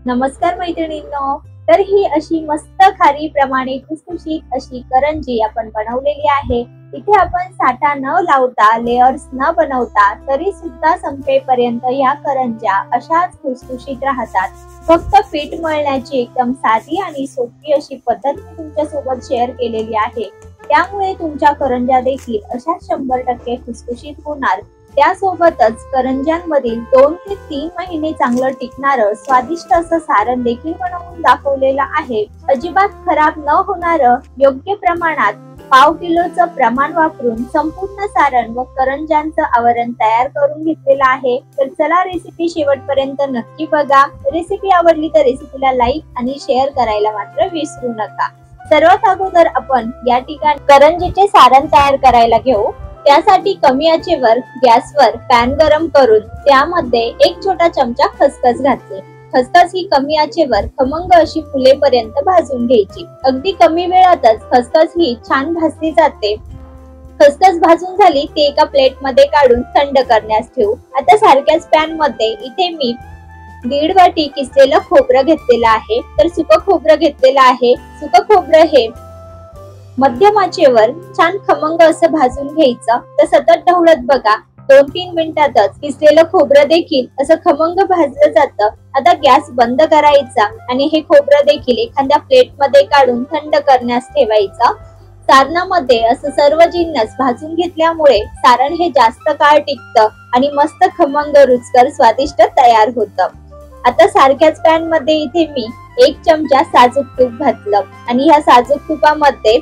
नमस्कार मैत्रिणींनो, तर ही अशी मस्त खारी प्रमाणे खुसखुशीत अशी करंजी आपण बनवलेली आहे। इथे आपण साठा न लावता, लेयर्स न बनवता तरी सुद्धा संपेपर्यंत या करंज्या अशाच खुसखुशीत राहतात। फक्त पीठ मळण्याची एकदम साधी आणि सोपी अशी पद्धत मी तुमच्या सोबत शेअर केलेली आहे। त्यामुळे तुमच्या करंज्या देखील अशाच 100% खुसखुशीत होणार। त्यासोबतच करंज्यांमधील 2 ते 3 महिने चांगलं टिकणारं स्वादिष्ट असं सारण देखील बनवून दाखवलेलं आहे। अजिबात खराब न होणारं योग्य प्रमाणात पाव किलोचं प्रमाण वापरून संपूर्ण सारण व करंज्यांचं आवरण तयार करून घेतलेलं आहे। तर चला रेसिपी शेवटपर्यंत नक्की बघा। रेसिपी आवडली तर रेसिपीला लाईक आणि शेअर करायला मात्र विसरू नका। सर्वात अगोदर आपण या ठिकाणी करंजीचे सारण तयार करायला घेऊ। त्यासाठी कमी आचेवर गॅसवर पॅन गरम करून त्यामध्ये 1 छोटा चमचा खसखस घातली। खसखस ही कमी आचेवर खमंग अशी फुलेपर्यंत भाजून घ्यायची। अगदी कमी वेळातच खसखस ही छान भाजली जाते। खसखस भाजून झाली ती एका प्लेट मध्ये काढून थंड करण्यास ठेवू। आता सारख्याच पॅन मध्ये इथे मी 1.5 वाटी किसलेलं खोबरं घेतलेलं आहे। तर सुकं खोबरं घेतलेलं आहे। सुकं खोबरं हे मध्यम आचेवर छान खमंग असं भाजून घ्यायचं। तर सतत ढवळत बघा 2-3 मिनिटातच किसलेलं खोबरं देखील असं खमंग भाजलं जातं। आता गॅस बंद करायचा आणि हे खोबरं देखील एखाद्या प्लेट मध्ये काढून थंड करण्यास ठेवायचं। सारणामध्ये असं सर्व जिन्नस भाजून घेतल्यामुळे सारण हे जास्त काळ टिकतं आणि मस्त खमंग रुचकर स्वादिष्ट तयार होतं। आता सारख्याच पॅन मध्ये इथे मी 1 चमचा साजूक तूप घातलं आणि ह्या साजूक तुपामध्ये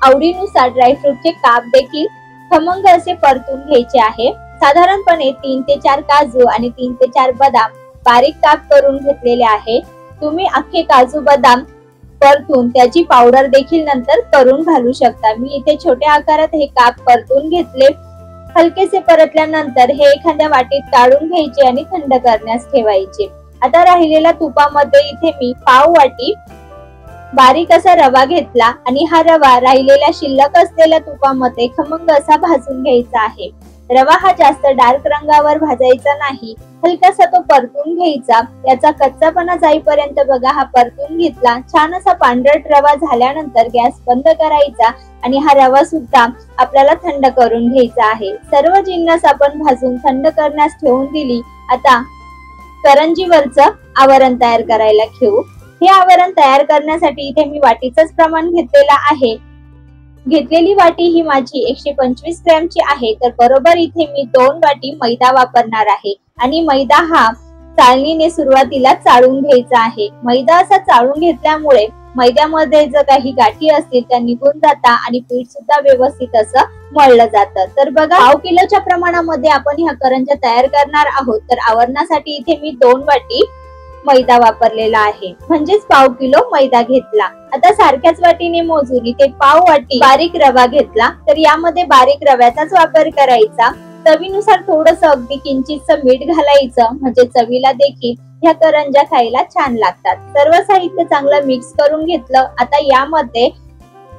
आवडीनुसार ड्रायफ्रूटचे काप देखील खमंग असे परतून घ्यायचे आहे। साधारणपणे 3 ते 4 काजू आणि 3 ते 4 बदाम बारीक काप करून घेतलेले आहे। तुम्ही अख्खे काजू बदाम परतून त्याची पावडर देखील नंतर करून घालू शकता। मी इथे छोट्या आकारात हे काप परतून घेतले। हलकेसे परतल्यानंतर हे एखाद्या वाटीत काढून घ्यायचे आणि थंड करण्यास ठेवायचे। आता राहिलेल्या तुपामध्ये इथे मी पाव वाटी बारीक असा रवा घेतला आणि हा रवा राहिलेल्या शिल्लक असलेल्या तुपामध्ये खमंग असा भाजून घ्यायचा आहे। रवा हा जास्त डार्क रंगावर भाजायचा नाही, हलकासा तो परतून घ्यायचा। याचा कच्चापणा जाईपर्यंत बघा हा परतून घेतला। छान असा पांढरट रवा झाल्यानंतर गॅस बंद करायचा आणि हा रवा सुद्धा आपल्याला थंड करून घ्यायचा आहे। सर्व जिन्नस आपण भाजून थंड करण्यास ठेवून दिली। आता करंजीवरचं आवरण तयार करायला घेऊ। हे आवरण तयार करण्यासाठी इथे मी वाटीचंच प्रमाण घेतलेलं आहे। घेतलेली वाटी ही माझी 125 ग्रॅमची आहे। तर बरोबर इथे मी 2 वाटी मैदा वापरणार आहे आणि मैदा हा चाळणीने सुरुवातीला चाळून घ्यायचा आहे। मैदा असा चाळून घेतल्यामुळे मैद्यामध्ये जर काही गाठी असतील त्या निघून जातात आणि पीठ सुद्धा व्यवस्थित असं मळलं जातं। तर बघा पाव किलोच्या प्रमाणामध्ये आपण ह्या करंज्या तयार करणार आहोत। तर आवरणासाठी इथे मी 2 वाटी मैदा वापरलेला आहे, म्हणजेच पाव किलो मैदा घेतला। आता सारख्याच वाटीने मोजून इथे पाव वाटी बारीक रवा घेतला। तर यामध्ये बारीक रव्याचाच वापर करायचा। चवीनुसार थोडंसं अगदी किंचितचं मीठ घालायचं, म्हणजे चवीला देखील ह्या करंज्या खायला छान लागतात। सर्व साहित्य चांगलं मिक्स करून घेतलं। आता यामध्ये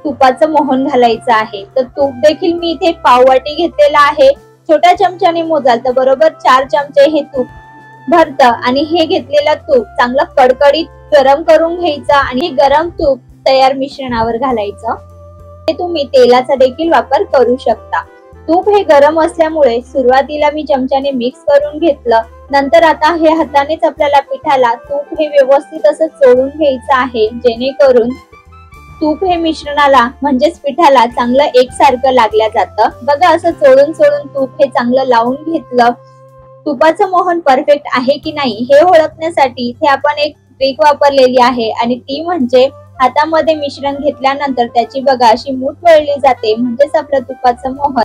तुपाचं मोहन घालायचं आहे। तर तूप देखील मी इथे पाव वाटी घेतलेला आहे। छोट्या चमच्याने मोजाल तर बरोबर 4 चमचे हे तूप भरतं आणि हे घेतलेलं तूप चांगलं कडकडीत गरम करून घ्यायचं आणि गरम तूप तयार मिश्रणावर घालायचं। हे तुम्ही तेलाचा देखील वापर करू शकता। तूप हे गरम असल्यामुळे सुरुवातीला मी चमच्याने मिक्स करून घेतलं। नंतर आता हे हातानेच आपल्याला पिठाला तूप हे व्यवस्थित असं चोळून घ्यायचं आहे, जेणेकरून तूप हे मिश्रणाला म्हणजेच पिठाला चांगलं एकसारखं लागल्या जातं। बघा असं चोळून चोळून तूप हे चांगलं लावून घेतलं। तुपाचं मोहन परफेक्ट आहे की नाही हे ओळखण्यासाठी इथे आपण एक ट्रिक वापरलेली आहे आणि ती म्हणजे हातामध्ये मिश्रण घेतल्यानंतर त्याची बघा अशी मूठ वळली जाते, म्हणजेच आपलं तुपाचं मोहन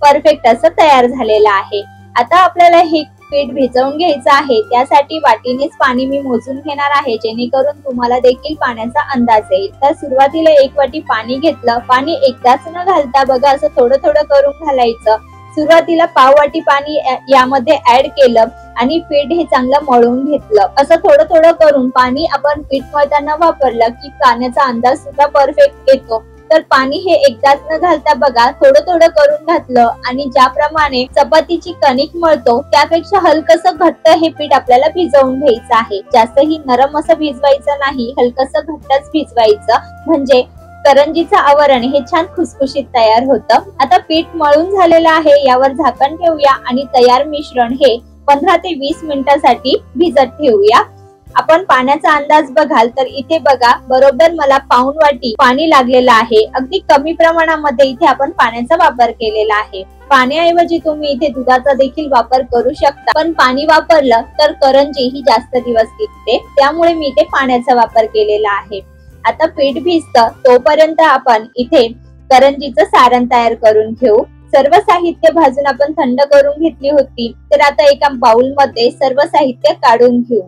परफेक्ट असं तयार झालेलं आहे। आता आपल्याला हे पीठ भिजवून घ्यायचं आहे। त्यासाठी वाटीनेच पाणी मी मोजून घेणार आहे, जेणेकरून तुम्हाला देखील पाण्याचा अंदाज येईल। तर सुरुवातीला 1 वाटी पाणी घेतलं। पाणी एकदाच न घालता बघा असं थोडं थोडं करून घालायचं। सुरुवातीला पाव वाटी पाणी यामध्ये ऍड केलं आणि पीठ हे चांगलं मळून घेतलं। असं थोडं थोडं करून पाणी आपण पीठ मळताना वापरलं की पाण्याचा अंदाज सुद्धा परफेक्ट येतो तर पाणी हे एकदाच न घालता बघा थोडं थोडं करून घातलं आणि ज्याप्रमाणे चपातीची कणिक मळतो त्यापेक्षा हलकसं घट्ट हे पीठ आपल्याला भिजवून घ्यायचं आहे। जास्तही नरम असं भिजवायचं नाही, हलकसं घट्टच भिजवायचं, म्हणजे करंजीचं आवरण हे छान खुसखुशीत तयार होतं। आता पीठ मळून झालेलं आहे, यावर झाकण ठेवूया आणि तयार मिश्रण हे 15 ते 20 मिनिटांसाठी भिजत ठेवूया। आपण पाण्याचा अंदाज बघाल तर इथे बघा बरोबर मला पाऊण वाटी पाणी लागलेलं आहे। अगदी कमी प्रमाणामध्ये इथे आपण पाण्याचा वापर केलेला आहे। पाण्याऐवजी तुम्ही इथे दुधाचा देखील वापर करू शकता, पण पाणी वापरलं तर करंजी ही जास्त दिवस टिकते, त्यामुळे मी इथे पाण्याचा वापर केलेला आहे। आता पीठ भिजतं तोपर्यंत आपण इथे करंजीचं सारण तयार करून घेऊ। सर्व साहित्य भाजून आपण थंड करून घेतली होती, तर आता एका बाउल मध्ये सर्व साहित्य काढून घेऊ।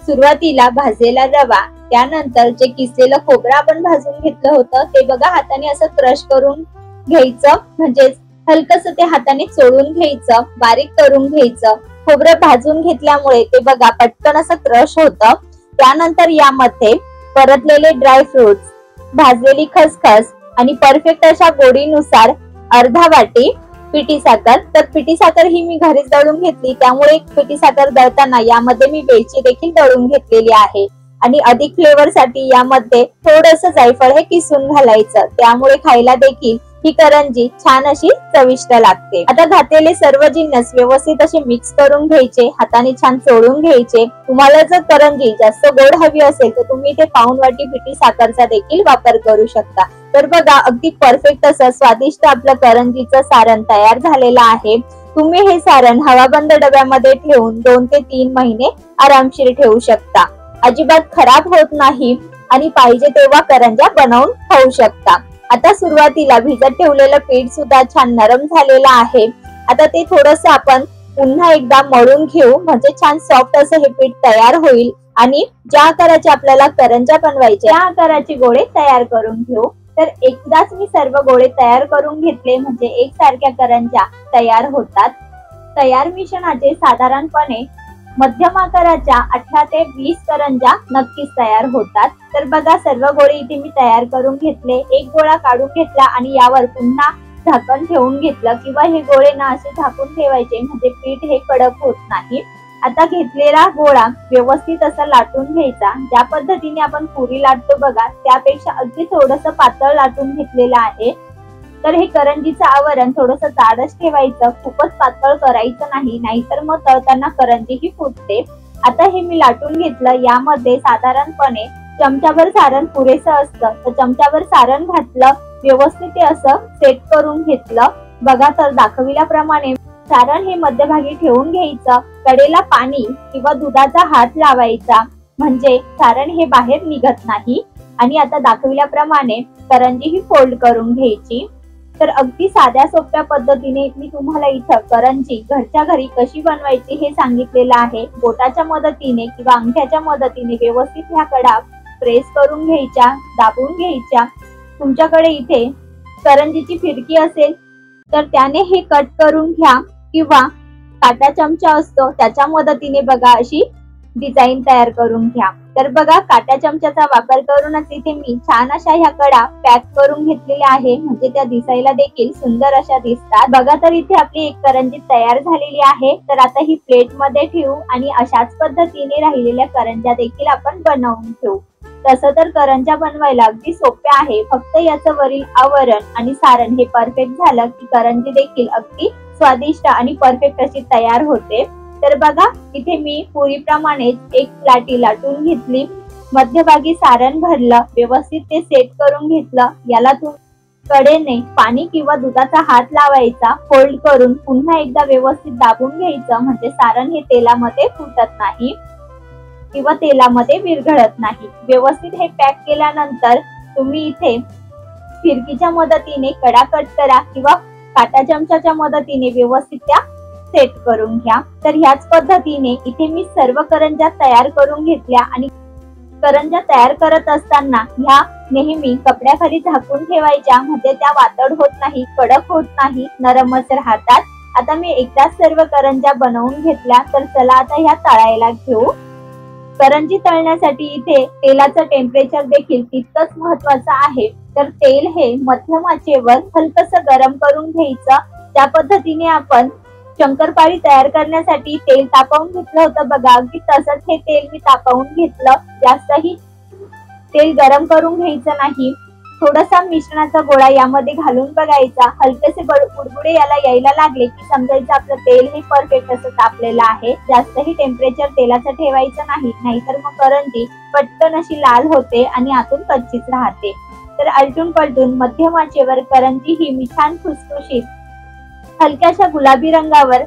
सुरुवातीला भाजलेला रवा, त्यानंतर जे किसलेलं खोबरं आपण भाजून घेतलं होतं ते बघा हाताने असं क्रश करून घ्यायचं, म्हणजे हलकसं ते हाताने चोळून घ्यायचं, बारीक करून घ्यायचं। खोबरं भाजून घेतल्यामुळे ते बघा पटकन असं क्रश होतं। त्यानंतर यामध्ये परतलेले ड्राय फ्रुट्स, भाजलेली खसखस आणि परफेक्ट अशा गोडीनुसार अर्धा वाटी पिठी साखर। तर पिठी साखर ही मी घरीच दळून घेतली, त्यामुळे पिठी साखर दळताना यामध्ये मी वेलची देखील दळून घेतलेली आहे आणि अधिक फ्लेवर साठी यामध्ये थोडंसं जायफळ हे किसून घालायचं, त्यामुळे खायला देखील ही करंजी छान अशी चविष्ट लागते। आता घातलेले सर्व जिन्नस व्यवस्थित असे मिक्स करून घ्यायचे, हाताने छान चोळून घ्यायचे। तुम्हाला जर करंजी जास्त गोड हवी असेल तर तुम्ही इथे पाऊण वाटी पिठी साखरचा देखील वापर करू शकता। तर बघा अगदी परफेक्ट असं स्वादिष्ट आपलं करंजीचं सारण तयार झालेलं आहे। तुम्ही हे सारण हवाबंद डब्यामध्ये ठेवून 2 ते 3 महिने आरामशीर ठेवू शकता, अजिबात खराब होत नाही आणि पाहिजे तेव्हा करंज्या बनवून खाऊ शकता। आता सुरुवातीला भिजत ठेवलेलं पीठ सुद्धा छान नरम झालेलं आहे। आता ते थोडंसं आपण पुन्हा एकदा मळून घेऊ, म्हणजे छान सॉफ्ट असं हे पीठ तयार होईल आणि ज्या आकाराचे आपल्याला करंज्या बनवायचे त्या आकाराचे गोळे तयार करून घेऊ। तर एकदाच मी सर्व गोळे तयार करून घेतले, म्हणजे एकसारख्या करंज्या तयार होतात। तयार मिश्रणाचे साधारणपणे मध्यम आकाराच्या 18 ते 20 करंज्या नक्कीच तयार होतात। तर बघा सर्व गोळे इथे मी तयार करून घेतले, एक गोळा काढून घेतला आणि यावर पुन्हा झाकण ठेवून घेतलं, किंवा हे गोळे ना असे झाकून ठेवायचे, म्हणजे पीठ हे कडक होत नाही। आता घेतलेला गोळा व्यवस्थित असा लाटून घ्यायचा, ज्या पद्धतीने आपण पुरी लाटतो बघा त्यापेक्षा अगदी थोडंसं पातळ लाटून घेतलेलं आहे। तर हे करंजीचं आवरण थोडंसं जाडच ठेवायचं, खूपच पातळ करायचं नाही, नाहीतर मग तळताना करंजी ही फुटते। आता हे मी लाटून घेतलं, यामध्ये साधारणपणे चमचाभर सारण पुरेसं असतं, तर चमचाभर सारण घातलं, व्यवस्थित ते असं सेट करून घेतलं। बघा तर दाखविल्याप्रमाणे सारण हे मध्यभागी ठेवून घ्यायचं, कडेला पाणी किंवा दुधाचा हात लावायचा, म्हणजे सारण हे बाहेर निघत नाही। आणि आता दाखविल्याप्रमाणे करंजी ही फोल्ड करून घ्यायची। तर अगदी साध्या सोप्या पद्धतीने मी तुम्हाला इथं करंजी घरच्या घरी कशी बनवायची हे सांगितलेलं आहे। बोटाच्या मदतीने किंवा अंगठ्याच्या मदतीने व्यवस्थित ह्या कडा प्रेस करून घ्यायच्या, दाबून घ्यायच्या। तुमच्याकडे इथे करंजीची फिरकी असेल तर त्याने हे कट करून घ्या, किंवा काटा चमचा असतो त्याच्या मदतीने बघा अशी डिझाईन तयार करून घ्या। तर बघा काटा चमच्याचा वापर करूनच इथे मी छान अशा ह्या कडा पॅक करून घेतलेल्या आहे, म्हणजे त्या दिसायला देखील सुंदर अशा दिसतात। बघा तर इथे आपली एक करंजी तयार झालेली आहे। तर आता ही प्लेट मध्ये ठेवू आणि अशाच पद्धतीने राहिलेल्या करंज्या देखील आपण बनवून घेऊ। तसं तर करंज्या बनवायला अगदी सोप्या आहे, फक्त याचं वरील आवरण आणि सारण हे परफेक्ट झालं की करंजी देखील अगदी स्वादिष्ट आणि परफेक्ट अशी तयार होते। तर बघा इथे मी पुरीप्रमाणेच एक लाटी लाटून घेतली, मध्यभागी सारण भरलं, व्यवस्थित ते सेट करून घेतलं। याला कडेने पाणी किंवा दुधाचा हात लावायचा, फोल्ड करून पुन्हा एकदा व्यवस्थित दाबून घ्यायचं, म्हणजे सारण हे तेलामध्ये फुटत नाही किंवा तेलामध्ये विरघळत नाही। व्यवस्थित हे पॅक केल्यानंतर तुम्ही इथे फिरकीच्या मदतीने कडा कट करा किंवा काटा चमच्याच्या मदतीने व्यवस्थित त्या सेट करून घ्या। तर ह्याच पद्धतीने इथे मी सर्व करंज्या तयार करून घेतल्या आणि करंज्या तयार करत असताना ह्या नेहमी कपड्याखाली झाकून ठेवायच्या, म्हणजे त्या वातड होत नाही, कडक होत नाही, नरमच राहतात। आता मी एकदाच सर्व करंज्या बनवून घेतल्या, तर चला आता ह्या तळायला घेऊ। करंजी तळण्यासाठी इथे तेलाचं टेम्परेचर देखील तितकंच महत्वाचं आहे। तर तेल हे मध्यम आचेवर हलकसं गरम करून घ्यायचं। त्या पद्धतीने आपण शंकरपाळी तयार करण्यासाठी तेल तापवून घेतलं होतं बघा, अगदी तसंच हे तेल मी तापवून घेतलं। जास्तही तेल गरम करून घ्यायचं नाही। थोडासा मिश्रणाचा गोळा यामध्ये घालून बघायचा। हलकेसे बुडबुडे याला यायला लागले की समजायचं आपलं तेल हे परफेक्ट असं तापलेलं आहे। जास्तही टेम्परेचर तेलाचं ठेवायचं नाही, नाहीतर मग करंजी पटकन अशी लाल होते आणि आतून कच्चीच राहते। तर आलटून पलटून मध्यम आचेवर करंजी ही मी छान खुसखुशीत हलक्याशा गुलाबी रंगावर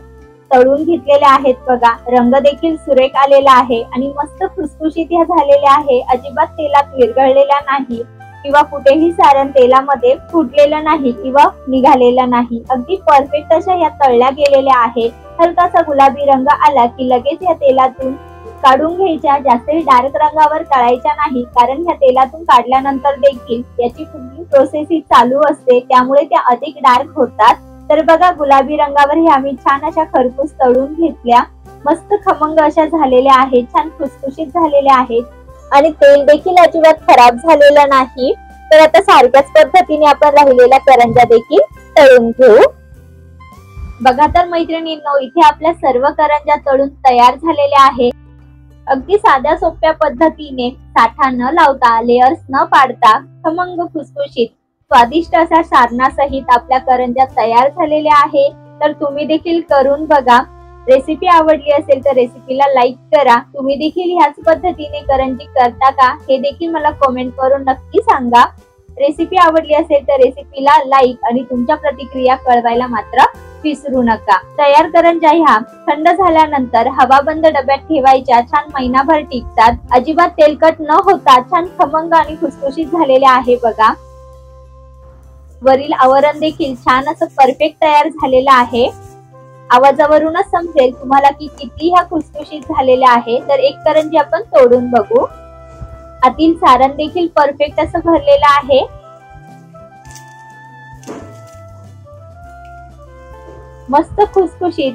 तळून घेतलेल्या आहेत बघा। रंग देखील सुरेख आलेला आहे आणि मस्त खुसखुशीत ह्या झालेल्या आहे। अजिबात तेलात विरघळलेल्या नाही किंवा कुठेही सारण तेलामध्ये फुटलेलं नाही किंवा निघालेलं नाही। अगदी परफेक्ट अशा या तळल्या गेलेल्या आहे। हलकासा गुलाबी रंग आला की लगेच या तेलातून काढून घ्यायच्या। जास्तही डार्क रंगावर तळायच्या नाही, कारण ह्या तेलातून काढल्यानंतर देखील याची पुढील प्रोसेस ही चालू असते, त्यामुळे त्या अधिक डार्क होतात। तर बघा गुलाबी रंगावर हे आम्ही छान अशा खरपूस तळून घेतल्या। मस्त खमंग अशा झालेल्या आहेत, छान खुसखुशीत झालेल्या आहेत आणि तेल देखील अजिबात खराब झालेलं नाही। तर आता सारख्याच पद्धतीने आपण राहिलेल्या करंज्या देखील तळून घेऊ। बघा तर मैत्रिणींनो, इथे आपल्या सर्व करंज्या तळून तयार झालेल्या आहेत। अगदी साध्या सोप्या पद्धतीने साठा न लावता, लेयर्स न पाडता खमंग खुसखुशीत स्वादिष्ट अशा सारणासहित आपल्या करंज्या तयार झालेल्या आहे। तर तुम्ही देखील करून बघा। रेसिपी आवडली असेल तर रेसिपीला लाईक करा। तुम्ही देखील ह्याच पद्धतीने करंजी करता का हे देखील मला कमेंट करून नक्की सांगा। रेसिपी आवडली असेल तर रेसिपीला लाईक आणि तुमच्या प्रतिक्रिया कळवायला मात्र विसरू नका। तयार करंज्या ह्या थंड झाल्यानंतर हवाबंद डब्यात ठेवायच्या, छान महिनाभर टिकतात। अजिबात तेलकट न होता छान खमंग आणि खुसखुशीत झालेल्या आहे बघा। वरील आवरण देखील छान असं परफेक्ट तयार झालेलं आहे। आवाजावरूनच समजेल तुम्हाला की किती ह्या खुसखुशीत झालेल्या आहे। तर एक करंजी आपण तोडून बघू। आतील सारण देखील परफेक्ट असं भरलेलं आहे। मस्त खुसखुशीत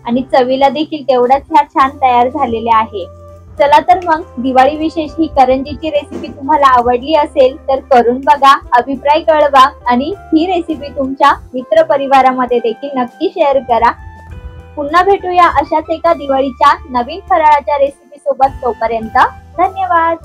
आणि चवीला देखील तेवढ्याच ह्या छान तयार झालेल्या आहे। चला तर मग दिवाळी विशेष ही करंजीची रेसिपी तुम्हाला आवडली असेल तर करून बघा, अभिप्राय कळवा आणि ही रेसिपी तुमच्या मित्र परिवारामध्ये देखील नक्की शेअर करा। पुन्हा भेटूया अशाच एका दिवाळीच्या नवीन फराळाच्या रेसिपी सोबत। तोपर्यंत धन्यवाद।